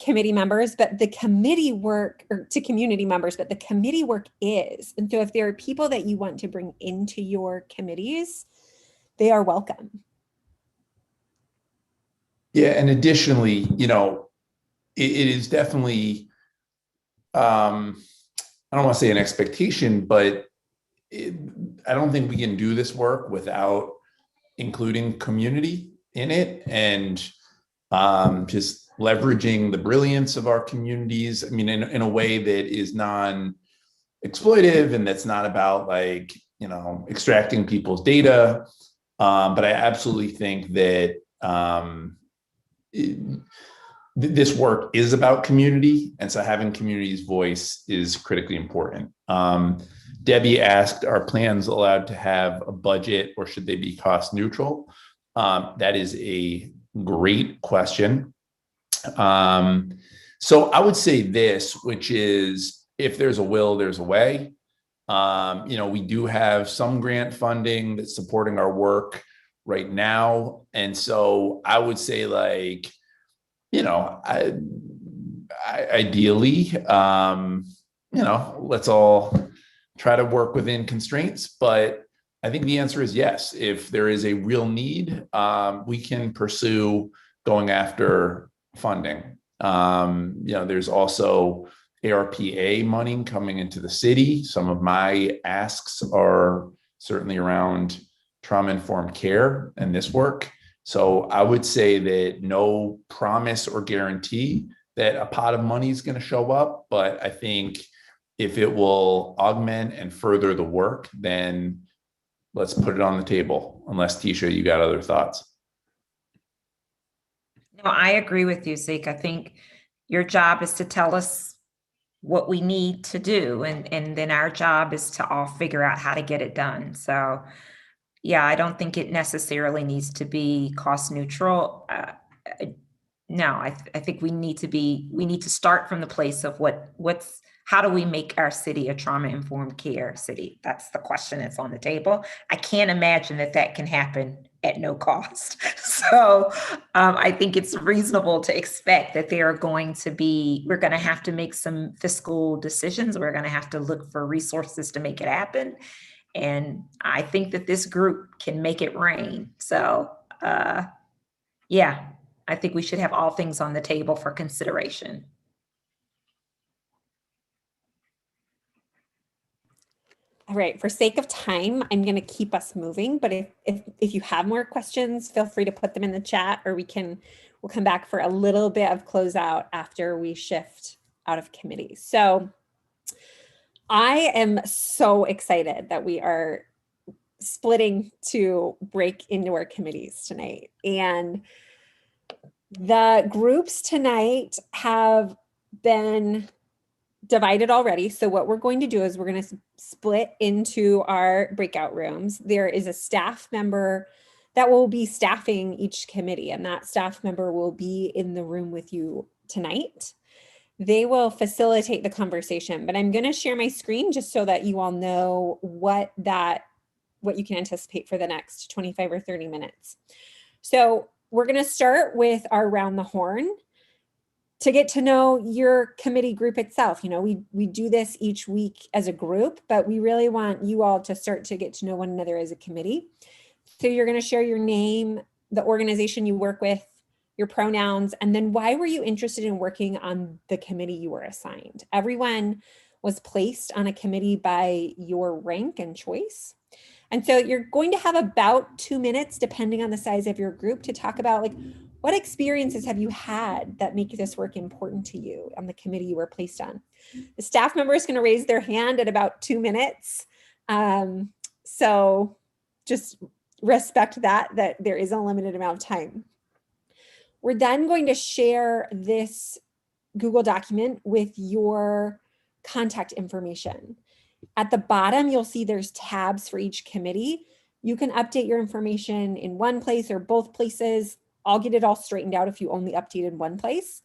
committee members, but the committee work, or to community members, but the committee work is. And so if there are people that you want to bring into your committees, they are welcome. Yeah, and additionally, it is definitely, I don't want to say an expectation, but I don't think we can do this work without including community in it, and just leveraging the brilliance of our communities. I mean, in a way that is non-exploitive and that's not about like, extracting people's data. But I absolutely think that this work is about community. And so having community's voice is critically important. Debbie asked, are plans allowed to have a budget or should they be cost neutral? That is a great question. So I would say this, which is if there's a will, there's a way. We do have some grant funding that's supporting our work right now. And so I would say ideally, let's all try to work within constraints, but I think the answer is yes. If there is a real need, we can pursue going after funding. There's also ARPA money coming into the city. Some of my asks are certainly around trauma-informed care and this work. So I would say that no promise or guarantee that a pot of money is going to show up, but I think if it will augment and further the work, then let's put it on the table. Unless, Tisha, you got other thoughts. No, I agree with you, Zeke. I think your job is to tell us what we need to do, and then our job is to all figure out how to get it done. So yeah, I don't think it necessarily needs to be cost neutral. No, I think we need to start from the place of how do we make our city a trauma-informed care city? That's the question that's on the table. I can't imagine that can happen at no cost. So I think it's reasonable to expect that we're going to have to make some fiscal decisions. We're going to have to look for resources to make it happen. And I think that this group can make it rain. So yeah, I think we should have all things on the table for consideration. All right, for sake of time, I'm going to keep us moving, but if you have more questions, feel free to put them in the chat, or we'll come back for a little bit of closeout after we shift out of committee. So I am so excited that we are splitting to break into our committees tonight. And the groups tonight have been divided already. So what we're going to do is we're going to split into our breakout rooms. There is a staff member that will be staffing each committee, and that staff member will be in the room with you tonight. They will facilitate the conversation, but I'm going to share my screen just so that you all know what you can anticipate for the next 25 or 30 minutes. So we're going to start with our round the horn to get to know your committee group itself. We do this each week as a group, but we really want you all to start to get to know one another as a committee. So you're going to share your name, the organization you work with, your pronouns, and then why were you interested in working on the committee you were assigned? Everyone was placed on a committee by your rank and choice. And so you're going to have about 2 minutes, depending on the size of your group, to talk about what experiences have you had that make this work important to you on the committee you were placed on. The staff member is going to raise their hand at about 2 minutes. So just respect that there is a limited amount of time. We're then going to share this Google document with your contact information. At the bottom, you'll see there's tabs for each committee. You can update your information in one place or both places. I'll get it all straightened out if you only update in one place.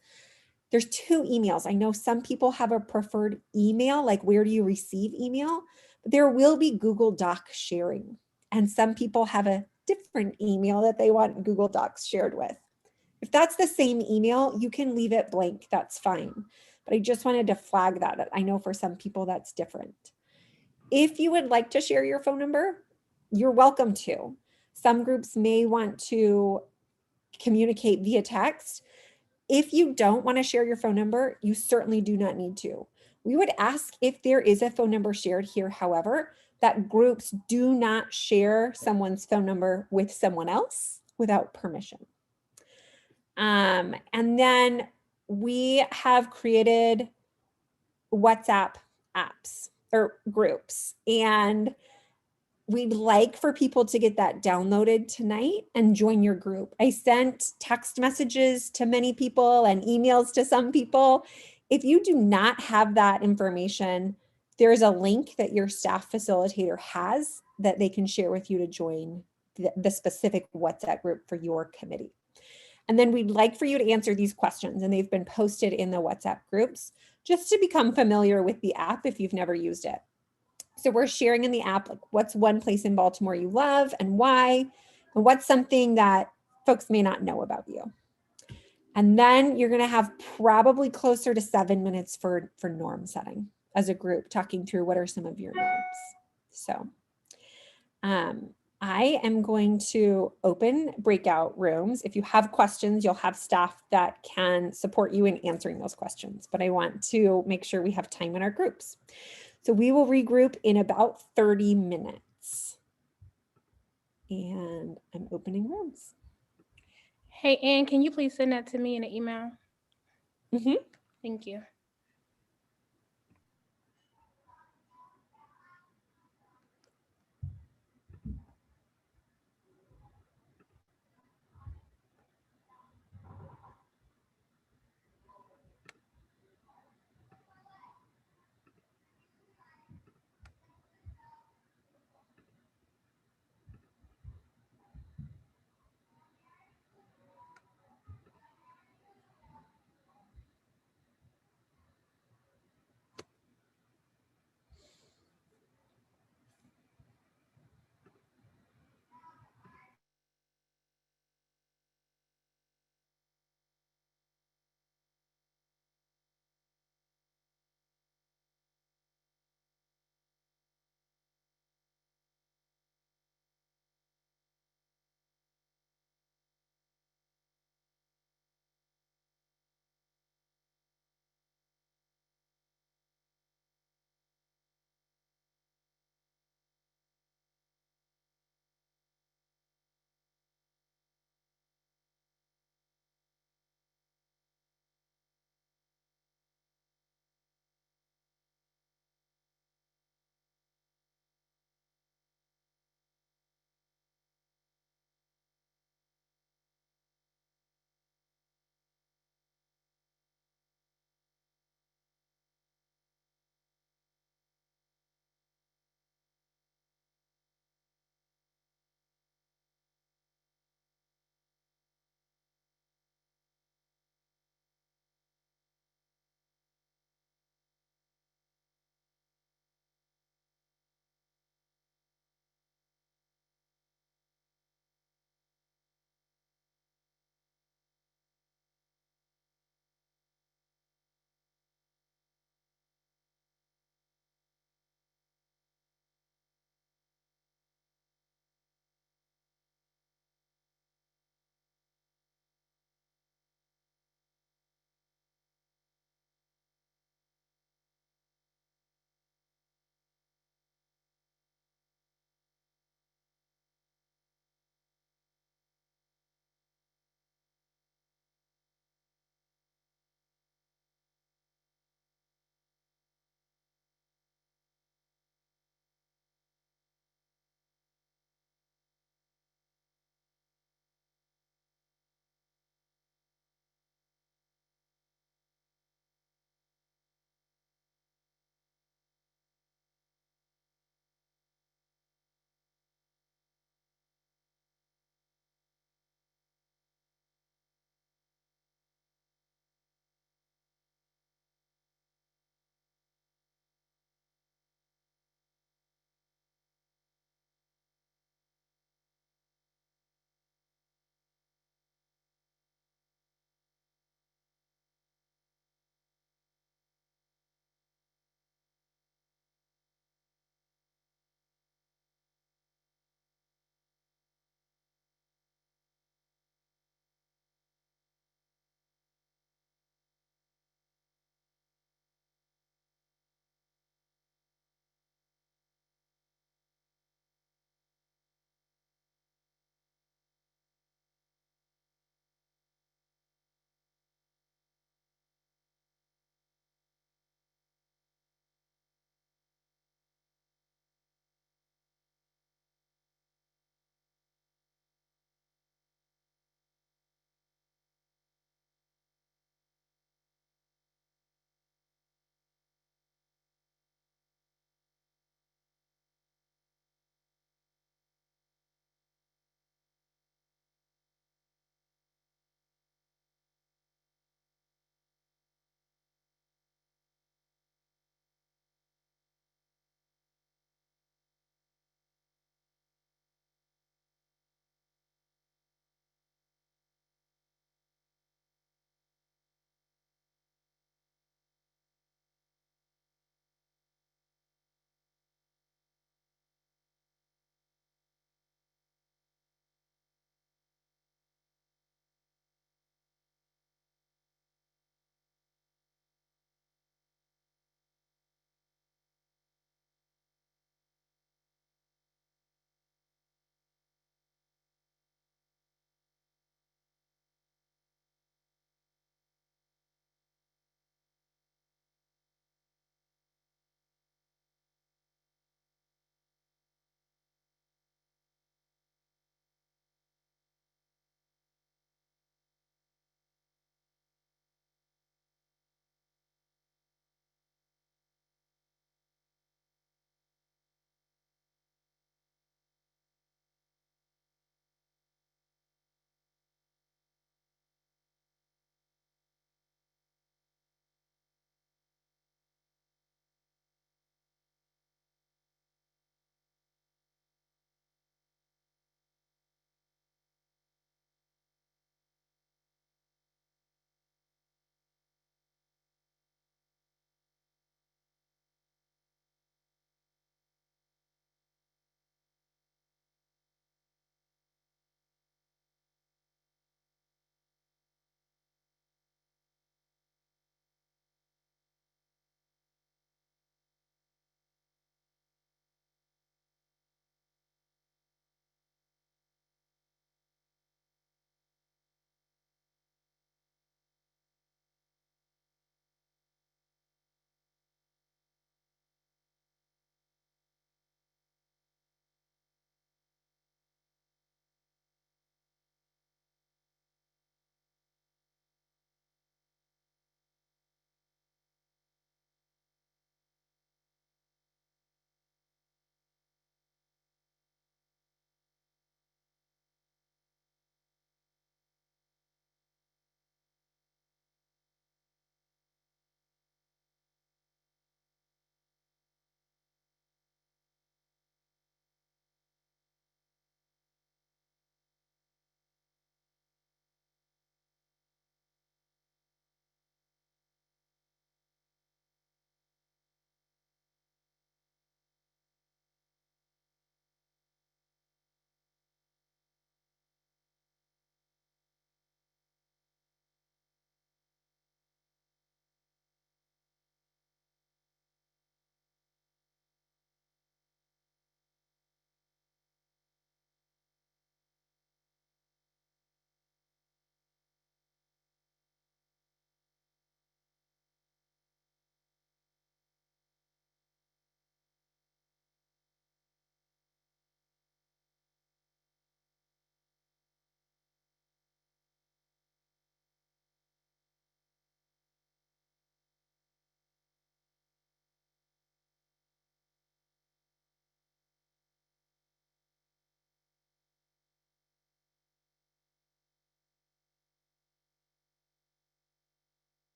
There's 2 emails. I know some people have a preferred email, like where do you receive email? But there will be Google Doc sharing. And some people have a different email that they want Google Docs shared with. If that's the same email, you can leave it blank. That's fine. But I just wanted to flag that. I know for some people that's different. If you would like to share your phone number, you're welcome to. Some groups may want to communicate via text. If you don't want to share your phone number, you certainly do not need to. We would ask if there is a phone number shared here, however, that groups do not share someone's phone number with someone else without permission. And then we have created WhatsApp apps or groups, and we'd like for people to get that downloaded tonight and join your group. I sent text messages to many people and emails to some people. If you do not have that information, there's a link that your staff facilitator has that they can share with you to join the specific WhatsApp group for your committee. And then we'd like for you to answer these questions, and they've been posted in the WhatsApp groups just to become familiar with the app if you've never used it. So we're sharing in the app, like, what's one place in Baltimore you love and why, and what's something that folks may not know about you. And then you're going to have probably closer to 7 minutes for norm setting as a group, talking through what are some of your norms. So I am going to open breakout rooms. If you have questions, you'll have staff that can support you in answering those questions. But I want to make sure we have time in our groups. So we will regroup in about 30 minutes. And I'm opening rooms. Hey, Ann, can you please send that to me in an email? Mm-hmm. Thank you.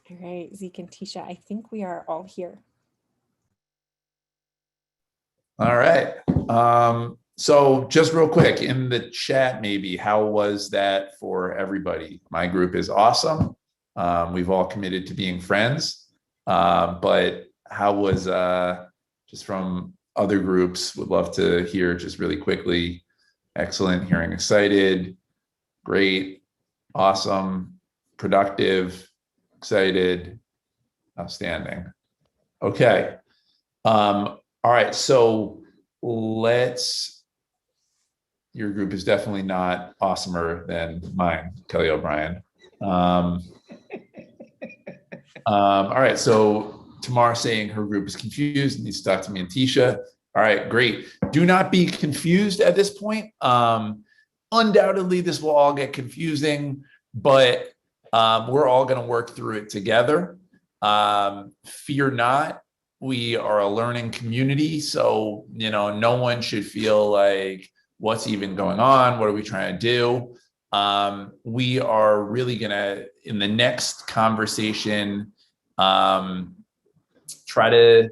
All right, Zeke and Tisha, I think we are all here. All right. So just real quick in the chat, maybe, how was that for everybody? My group is awesome. We've all committed to being friends. But how was just from other groups? Would love to hear just really quickly. Excellent, hearing excited, great, awesome, productive, excited, outstanding. Okay. All right, so your group is definitely not awesomer than mine, Kelly O'Brien. All right, so Tamar saying her group is confused and needs to talk to me and Tisha. All right, great. Do not be confused at this point. Undoubtedly, this will all get confusing, but we're all going to work through it together. Fear not. We are a learning community, so no one should feel like, what's even going on? What are we trying to do? We are really gonna, in the next conversation, try to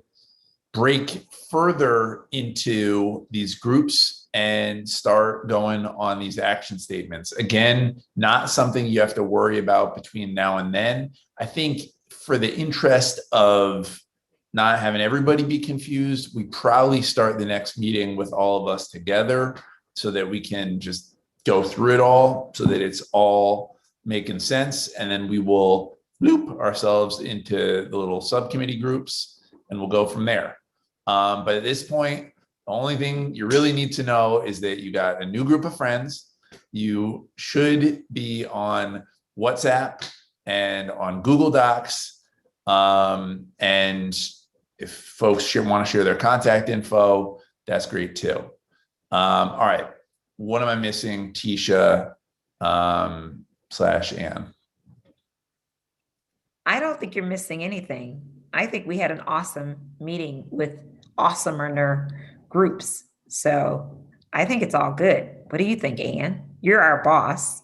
break further into these groups and start going on these action statements. Again, not something you have to worry about between now and then. I think for the interest of not having everybody be confused, we probably start the next meeting with all of us together so that we can just go through it all so that it's all making sense. And then we will loop ourselves into the little subcommittee groups and we'll go from there. But at this point, the only thing you really need to know is that you got a new group of friends. You should be on WhatsApp and on Google Docs. And if folks want to share their contact info, that's great too. All right. What am I missing, Tisha /Ann? I don't think you're missing anything. I think we had an awesome meeting with awesomer groups. So I think it's all good. What do you think, Ann? You're our boss.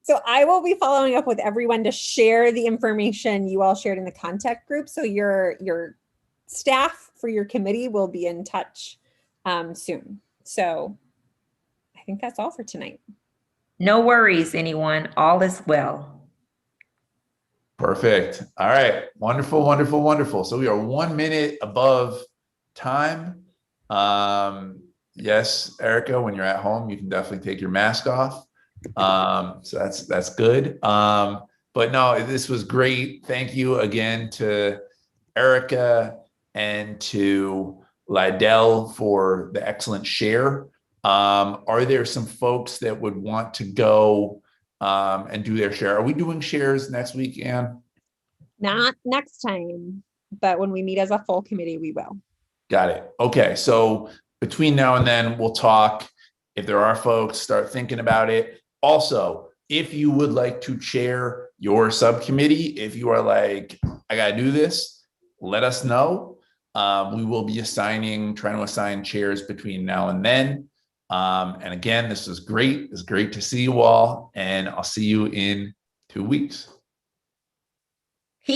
So I will be following up with everyone to share the information you all shared in the contact group. So your staff for your committee will be in touch soon. So I think that's all for tonight. No worries, anyone. All is well. Perfect. All right. Wonderful, wonderful, wonderful. So we are 1 minute above time. Yes, Erica, when you're at home, you can definitely take your mask off. So that's good. But no, this was great. Thank you again to Erica and to Lydell for the excellent share. Are there some folks that would want to go and do their share? Are we doing shares next week, Ann? Not next time, but when we meet as a full committee, we will. Got it. Okay. So between now and then, we'll talk. If there are folks, start thinking about it. Also, if you would like to chair your subcommittee, if you are like, I got to do this, let us know. We will be trying to assign chairs between now and then. And again, this was great. It's great to see you all, and I'll see you in 2 weeks.